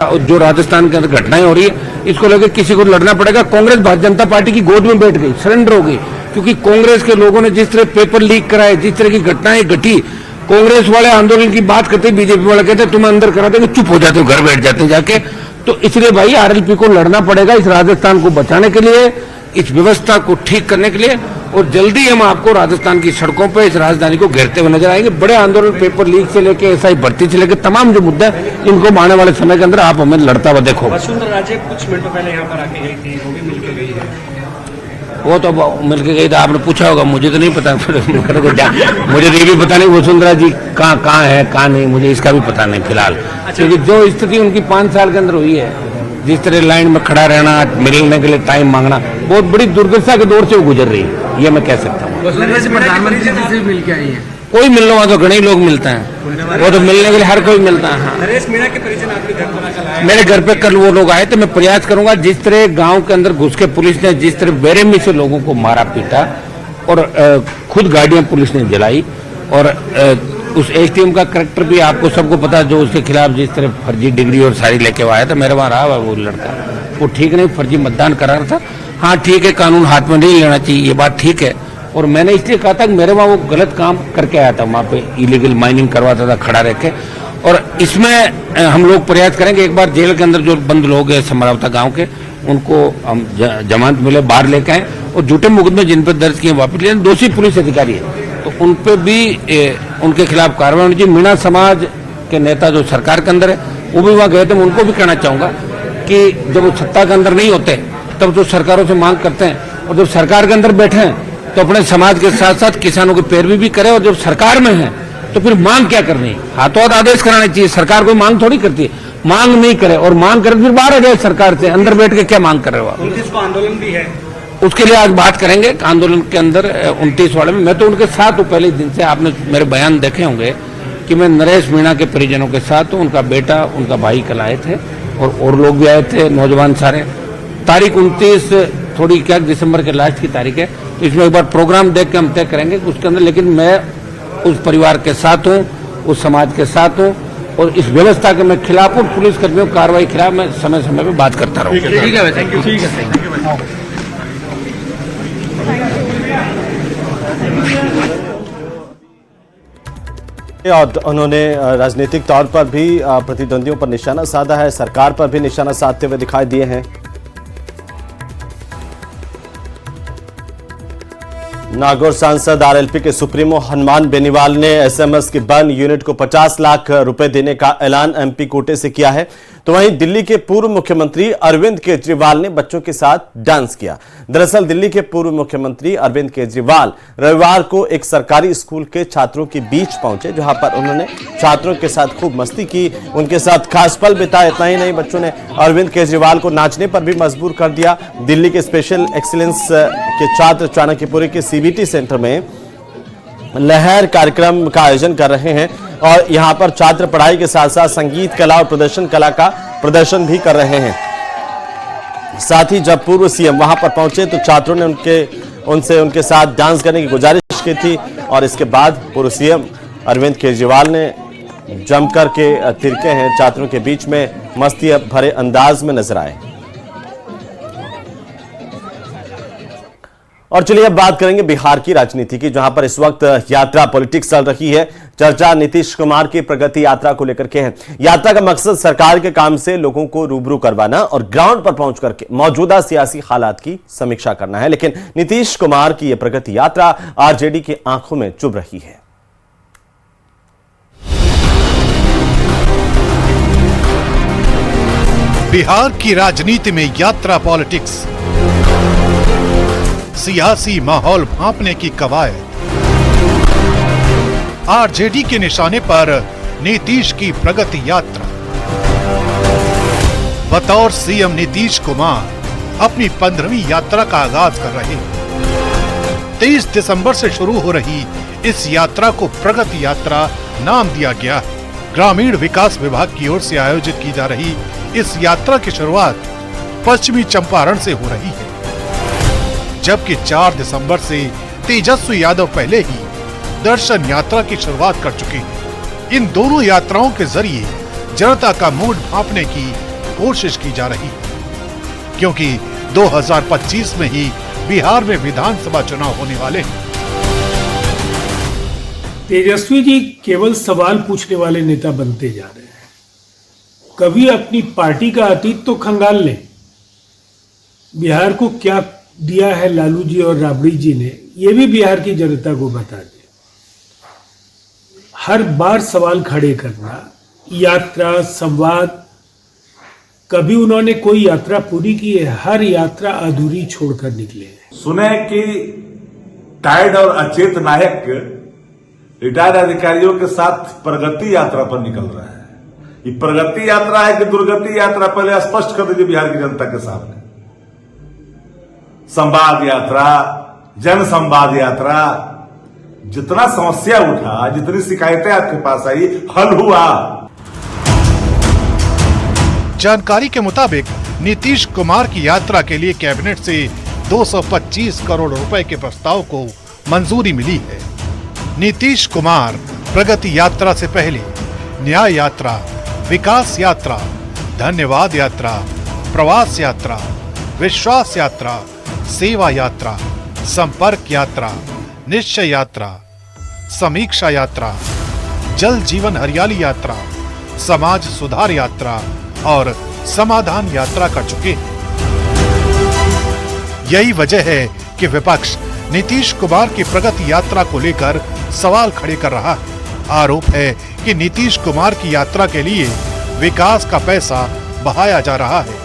जो राजस्थान के अंदर घटनाएं हो रही है, इसको लेकर किसी को लड़ना पड़ेगा। कांग्रेस भारतीय जनता पार्टी की गोद में बैठ गई, सरेंडर हो गई, क्योंकि कांग्रेस के लोगों ने जिस तरह पेपर लीक कराए, जिस तरह की घटनाएं घटी, कांग्रेस वाले आंदोलन की बात करते, बीजेपी वाले कहते तुम्हें अंदर करा देंगे, चुप हो जाते हो, घर बैठ जाते जाके। तो इसलिए भाई आरएलपी को लड़ना पड़ेगा इस राजस्थान को बचाने के लिए, इस व्यवस्था को ठीक करने के लिए, और जल्दी हम आपको राजस्थान की सड़कों पर इस राजधानी को घेरते हुए नजर आएंगे। बड़े आंदोलन, पेपर लीक से लेके एसआई भर्ती से लेके तमाम जो मुद्दे हैं, इनको आने वाले समय के अंदर आप हमें लड़ता हुआ देखो। वसुंधरा राजे कुछ मिनटों पहले यहाँ पर आके गई थी, वो भी मिलकर गई है। वो तो मिलके गई था, आपने पूछा होगा, मुझे तो नहीं पता। मुझे तो ये भी पता नहीं वसुंधरा जी कहाँ है कहाँ नहीं, मुझे इसका भी पता नहीं फिलहाल। क्योंकि जो स्थिति उनकी 5 साल के अंदर हुई है, जिस तरह लाइन में खड़ा रहना, मिलने के लिए टाइम मांगना, बहुत बड़ी दुर्दशा के दौर से वो गुजर रही है, ये मैं कह सकता हूँ। प्रधानमंत्री जी से मिल के आई है, कोई मिलने वाला तो घने ही लोग मिलते हैं, वो तो मिलने के लिए हर कोई मिलता है। हाँ, नरेश मीणा के परिजन आपके घर पर आकर आए, मेरे घर पे कल वो लोग आए, तो मैं प्रयास करूंगा, जिस तरह गांव के अंदर घुस के पुलिस ने जिस तरह बेरहमी से लोगों को मारा पीटा, और खुद गाड़ियां पुलिस ने जलाई, और उस एसडीएम का करैक्टर भी आपको सबको पता, जो उसके खिलाफ जिस तरह फर्जी डिग्री और सारी लेके आया था, मेरे वहां रहा वो लड़का, वो ठीक नहीं, फर्जी मतदान करा रहा था। हाँ ठीक है, कानून हाथ में नहीं लेना चाहिए, ये बात ठीक है, और मैंने इसलिए कहा था कि मेरे वहाँ वो गलत काम करके आया था, वहाँ पे इलीगल माइनिंग करवाता था खड़ा रह के। और इसमें हम लोग प्रयास करेंगे, एक बार जेल के अंदर जो बंद लोग हैं समरावता गांव के, उनको हम जमानत मिले बाहर लेके आए, और झूठे मुकदमे जिन पर दर्ज किए वापस लिए, दोषी पुलिस अधिकारी है तो उन पर भी उनके खिलाफ कार्रवाई होनी चाहिए। मीणा समाज के नेता जो सरकार के अंदर है, वो भी वहाँ गए थे, मैं उनको भी कहना चाहूँगा कि जब वो सत्ता के अंदर नहीं होते तब तो सरकारों से मांग करते हैं, और जब सरकार के अंदर बैठे हैं तो अपने समाज के साथ साथ किसानों की पैरवी भी करें, और जब सरकार में है तो फिर मांग क्या करनी है, हाथों हाथ आदेश कराना चाहिए। सरकार कोई मांग थोड़ी करती है, मांग नहीं करे, और मांग करे फिर बाहर आ जाए सरकार से, अंदर बैठ के क्या मांग कर रहे हो आप। 29 को आंदोलन भी है, उसके लिए आज बात करेंगे आंदोलन के अंदर 29 वाले में। मैं तो उनके साथ हूँ पहले दिन से, आपने मेरे बयान देखे होंगे कि मैं नरेश मीणा के परिजनों के साथ हूँ, उनका बेटा उनका भाई कल आए थे, और लोग भी आए थे, नौजवान सारे। तारीख 29 थोड़ी क्या दिसंबर के लास्ट की तारीख है, तो इसमें एक बार प्रोग्राम देख के हम तय करेंगे उसके अंदर, लेकिन मैं उस परिवार के साथ हूँ, उस समाज के साथ हूँ, और इस व्यवस्था के मैं खिलाफ हूँ, पुलिस कर्मियों की कार्रवाई के खिलाफ मैं समय समय पर बात करता रहूँ। और उन्होंने राजनीतिक तौर पर भी प्रतिद्वंदियों पर निशाना साधा है, सरकार पर भी निशाना साधते हुए दिखाई दिए हैं। नागौर सांसद आरएलपी के सुप्रीमो हनुमान बेनीवाल ने एसएमएस की बर्न यूनिट को 50 लाख रुपए देने का ऐलान एमपी कोटे से किया है। तो वहीं दिल्ली के पूर्व मुख्यमंत्री अरविंद केजरीवाल ने बच्चों के साथ डांस किया। दरअसल दिल्ली के पूर्व मुख्यमंत्री अरविंद केजरीवाल रविवार को एक सरकारी स्कूल के छात्रों के बीच पहुंचे, जहां पर उन्होंने छात्रों के साथ खूब मस्ती की, उनके साथ खास पल बिताए। इतना ही नहीं, बच्चों ने अरविंद केजरीवाल को नाचने पर भी मजबूर कर दिया। दिल्ली के स्पेशल एक्सीलेंस के छात्र चाणक्यपुरी के सीबीटी सेंटर में लहर कार्यक्रम का आयोजन कर रहे हैं, और यहां पर छात्र पढ़ाई के साथ साथ संगीत कला और प्रदर्शन कला का प्रदर्शन भी कर रहे हैं। साथ ही जब पूर्व सीएम वहां पर पहुंचे तो छात्रों ने उनसे उनके साथ डांस करने की गुजारिश की थी, और इसके बाद पूर्व सीएम अरविंद केजरीवाल ने जमकर के तिरके हैं छात्रों के बीच में मस्ती भरे अंदाज में नजर आए। और चलिए अब बात करेंगे बिहार की राजनीति की, जहां पर इस वक्त यात्रा पॉलिटिक्स चल रही है। चर्चा नीतीश कुमार की प्रगति यात्रा को लेकर के है। यात्रा का मकसद सरकार के काम से लोगों को रूबरू करवाना और ग्राउंड पर पहुंच करके मौजूदा सियासी हालात की समीक्षा करना है। लेकिन नीतीश कुमार की यह प्रगति यात्रा आरजेडी की आंखों में चुभ रही है। बिहार की राजनीति में यात्रा पॉलिटिक्स, सियासी माहौल भांपने की कवायद, आरजेडी के निशाने पर नीतीश की प्रगति यात्रा। बतौर सीएम नीतीश कुमार अपनी 15वीं यात्रा का आगाज कर रहे हैं। 23 दिसंबर से शुरू हो रही इस यात्रा को प्रगति यात्रा नाम दिया गया है। ग्रामीण विकास विभाग की ओर से आयोजित की जा रही इस यात्रा की शुरुआत पश्चिमी चंपारण से हो रही है, जबकि 4 दिसंबर से तेजस्वी यादव पहले ही दर्शन यात्रा की शुरुआत कर चुके हैं। इन दोनों यात्राओं के जरिए जनता का मूड भांपने की कोशिश की जा रही है, क्योंकि 2025 में ही बिहार में विधानसभा चुनाव होने वाले हैं। तेजस्वी जी केवल सवाल पूछने वाले नेता बनते जा रहे हैं। कभी अपनी पार्टी का अतीत तो खंगाल लें। बिहार को क्या दिया है लालू जी और राबड़ी जी ने, ये भी बिहार की जनता को बता दें। हर बार सवाल खड़े करना, यात्रा, संवाद, कभी उन्होंने कोई यात्रा पूरी की है? हर यात्रा अधूरी छोड़कर निकले हैं। सुने कि टायर्ड और अचेत नायक रिटायर्ड अधिकारियों के साथ प्रगति यात्रा पर निकल रहा है। ये प्रगति यात्रा है कि दुर्गति यात्रा, पहले स्पष्ट कर दीजिए बिहार की जनता के सामने। संवाद यात्रा, जन संवाद यात्रा, जितना समस्या उठा, जितनी शिकायतें आपके पास आई, हल हुआ। जानकारी के मुताबिक नीतीश कुमार की यात्रा के लिए कैबिनेट से 225 करोड़ रुपए के प्रस्ताव को मंजूरी मिली है। नीतीश कुमार प्रगति यात्रा से पहले न्याय यात्रा, विकास यात्रा, धन्यवाद यात्रा, प्रवास यात्रा, विश्वास यात्रा, सेवा यात्रा, संपर्क यात्रा, निश्चय यात्रा, समीक्षा यात्रा, जल जीवन हरियाली यात्रा, समाज सुधार यात्रा और समाधान यात्रा कर चुके हैं। यही वजह है कि विपक्ष नीतीश कुमार की प्रगति यात्रा को लेकर सवाल खड़े कर रहा है। आरोप है कि नीतीश कुमार की यात्रा के लिए विकास का पैसा बहाया जा रहा है।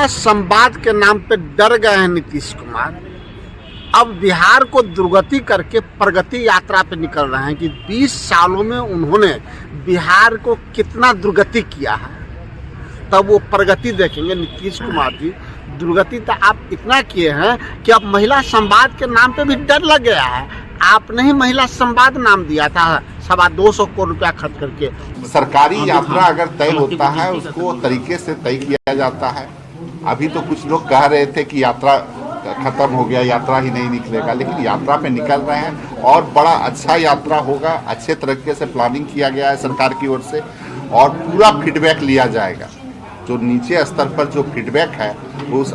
संवाद के नाम पे डर गए हैं नीतीश कुमार। अब बिहार को दुर्गति करके प्रगति यात्रा पे निकल रहे हैं कि 20 सालों में उन्होंने बिहार को कितना दुर्गति किया है, तब वो प्रगति देखेंगे। नीतीश कुमार जी, दुर्गति तो आप इतना किए हैं कि अब महिला संवाद के नाम पे भी डर लग गया है। आपने ही महिला संवाद नाम दिया था 225 करोड़ रुपया खर्च करके। सरकारी यात्रा अगर तय होता है, उसको तरीके से तय किया जाता है। अभी तो कुछ लोग कह रहे थे कि यात्रा खत्म हो गया, यात्रा ही नहीं निकलेगा, लेकिन यात्रा पे निकल रहे हैं और बड़ा अच्छा यात्रा होगा। अच्छे तरीके से प्लानिंग किया गया है सरकार की ओर से और पूरा फीडबैक लिया जाएगा। जो नीचे स्तर पर जो फीडबैक है, उस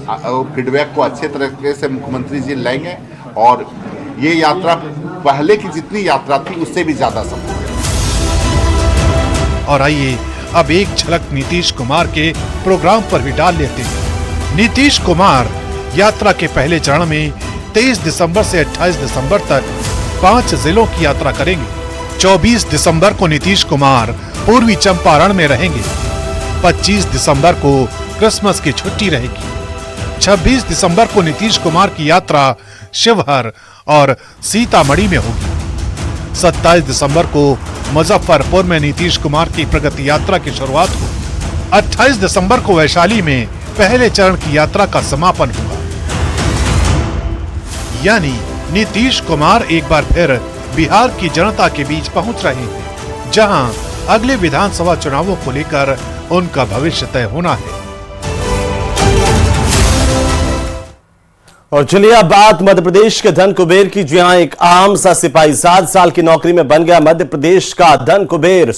फीडबैक को अच्छे तरीके से मुख्यमंत्री जी लेंगे और ये यात्रा पहले की जितनी यात्रा थी उससे भी ज्यादा सफल है। और आइए अब एक झलक नीतीश कुमार के प्रोग्राम पर भी डाल लेते हैं। नीतीश कुमार यात्रा के पहले चरण में 23 दिसंबर से 28 दिसंबर तक 5 जिलों की यात्रा करेंगे। 24 दिसंबर को नीतीश कुमार पूर्वी चंपारण में रहेंगे। 25 दिसंबर को क्रिसमस की छुट्टी रहेगी। 26 दिसंबर को नीतीश कुमार की यात्रा शिवहर और सीतामढ़ी में होगी। 27 दिसंबर को मुजफ्फरपुर में नीतीश कुमार की प्रगति यात्रा की शुरुआत होगी। 28 दिसंबर को वैशाली में पहले चरण की यात्रा का समापन होगा। यानी नीतीश कुमार एक बार फिर बिहार की जनता के बीच पहुंच रहे हैं, जहां अगले विधानसभा चुनावों को लेकर उनका भविष्य तय होना है। और चलिए अब बात मध्य प्रदेश के धन कुबेर की, जहां एक आम सा सिपाही 7 साल की नौकरी में बन गया मध्य प्रदेश का धन कुबेर।